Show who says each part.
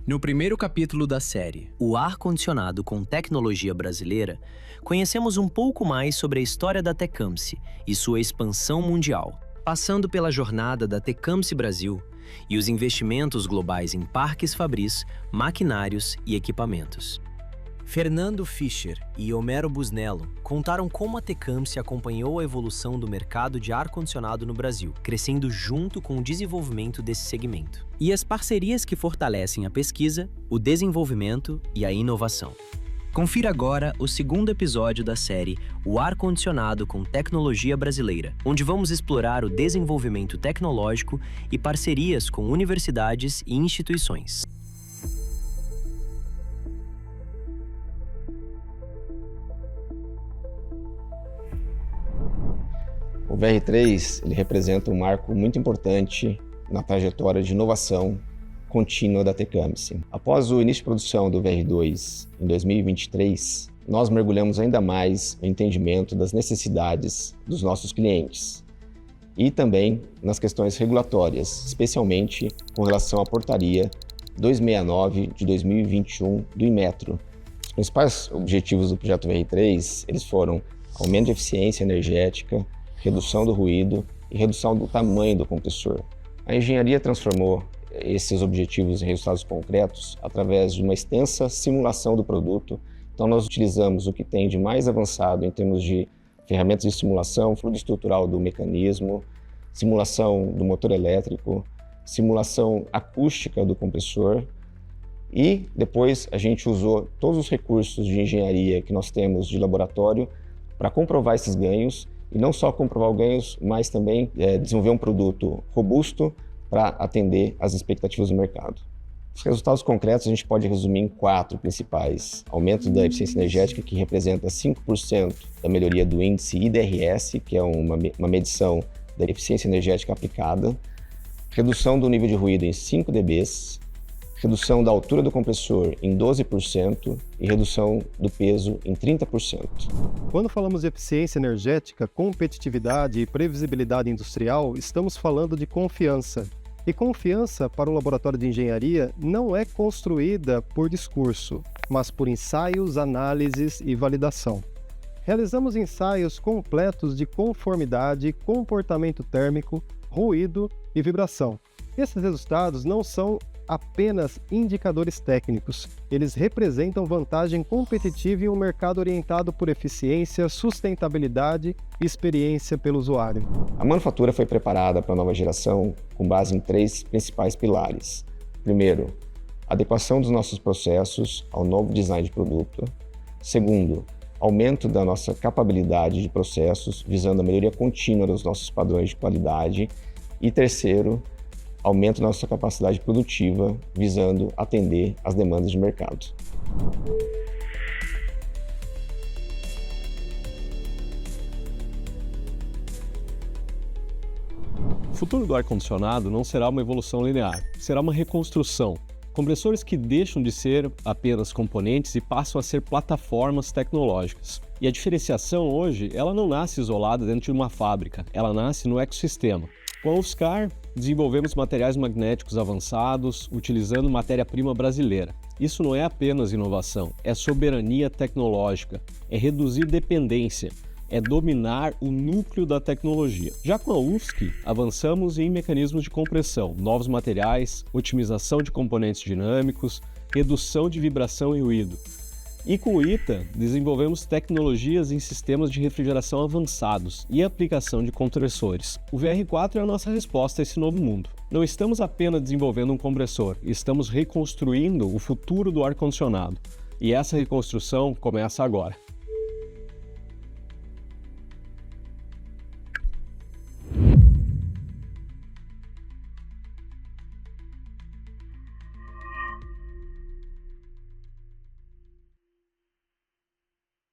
Speaker 1: No primeiro capítulo da série,
Speaker 2: O ar-condicionado com tecnologia brasileira, conhecemos um pouco mais sobre a história da Tecamsi e sua expansão mundial, passando pela jornada da Tecamsi Brasil e os investimentos globais em parques fabris, maquinários e equipamentos. Fernando Fischer e Homero Busnello contaram como a Tecamsi acompanhou a evolução do mercado de ar-condicionado no Brasil, crescendo junto com o desenvolvimento desse segmento, e as parcerias que fortalecem a pesquisa, o desenvolvimento e a inovação. Confira agora o segundo episódio da série O Ar-Condicionado com Tecnologia Brasileira, onde vamos explorar o desenvolvimento tecnológico e parcerias com universidades e instituições.
Speaker 3: O VR3 ele representa um marco muito importante na trajetória de inovação contínua da Tecamsi. Após o início de produção do VR2 em 2023, nós mergulhamos ainda mais no entendimento das necessidades dos nossos clientes e também nas questões regulatórias, especialmente com relação à portaria 269 de 2021 do Inmetro. Os principais objetivos do projeto VR3 eles foram aumento de eficiência energética, redução do ruído e redução do tamanho do compressor. A engenharia transformou esses objetivos em resultados concretos através de uma extensa simulação do produto. Então nós utilizamos o que tem de mais avançado em termos de ferramentas de simulação, fluido estrutural do mecanismo, simulação do motor elétrico, simulação acústica do compressor e depois a gente usou todos os recursos de engenharia que nós temos de laboratório para comprovar esses ganhos. E não só comprovar os ganhos, mas também desenvolver um produto robusto para atender às expectativas do mercado. Os resultados concretos a gente pode resumir em 4 principais. Aumento da eficiência energética, que representa 5% da melhoria do índice IDRS, que é uma medição da eficiência energética aplicada. Redução do nível de ruído em 5 dBs. Redução da altura do compressor em 12% e redução do peso em 30%.
Speaker 4: Quando falamos de eficiência energética, competitividade e previsibilidade industrial, estamos falando de confiança. E confiança para o laboratório de engenharia não é construída por discurso, mas por ensaios, análises e validação. Realizamos ensaios completos de conformidade, comportamento térmico, ruído e vibração. Esses resultados não são apenas indicadores técnicos. Eles representam vantagem competitiva em um mercado orientado por eficiência, sustentabilidade e experiência pelo usuário.
Speaker 3: A manufatura foi preparada para a nova geração com base em 3 principais pilares. Primeiro, adequação dos nossos processos ao novo design de produto. Segundo, aumento da nossa capabilidade de processos, visando a melhoria contínua dos nossos padrões de qualidade. E terceiro, aumento da nossa capacidade produtiva, visando atender às demandas de mercado.
Speaker 5: O futuro do ar-condicionado não será uma evolução linear, será uma reconstrução. Compressores que deixam de ser apenas componentes e passam a ser plataformas tecnológicas. E a diferenciação hoje, ela não nasce isolada dentro de uma fábrica, ela nasce no ecossistema. Com a UFSCar, desenvolvemos materiais magnéticos avançados, utilizando matéria-prima brasileira. Isso não é apenas inovação, é soberania tecnológica, é reduzir dependência, é dominar o núcleo da tecnologia. Já com a UFSC, avançamos em mecanismos de compressão, novos materiais, otimização de componentes dinâmicos, redução de vibração e ruído. E com o ITA, desenvolvemos tecnologias em sistemas de refrigeração avançados e aplicação de compressores. O VR4 é a nossa resposta a esse novo mundo. Não estamos apenas desenvolvendo um compressor, estamos reconstruindo o futuro do ar-condicionado. E essa reconstrução começa agora.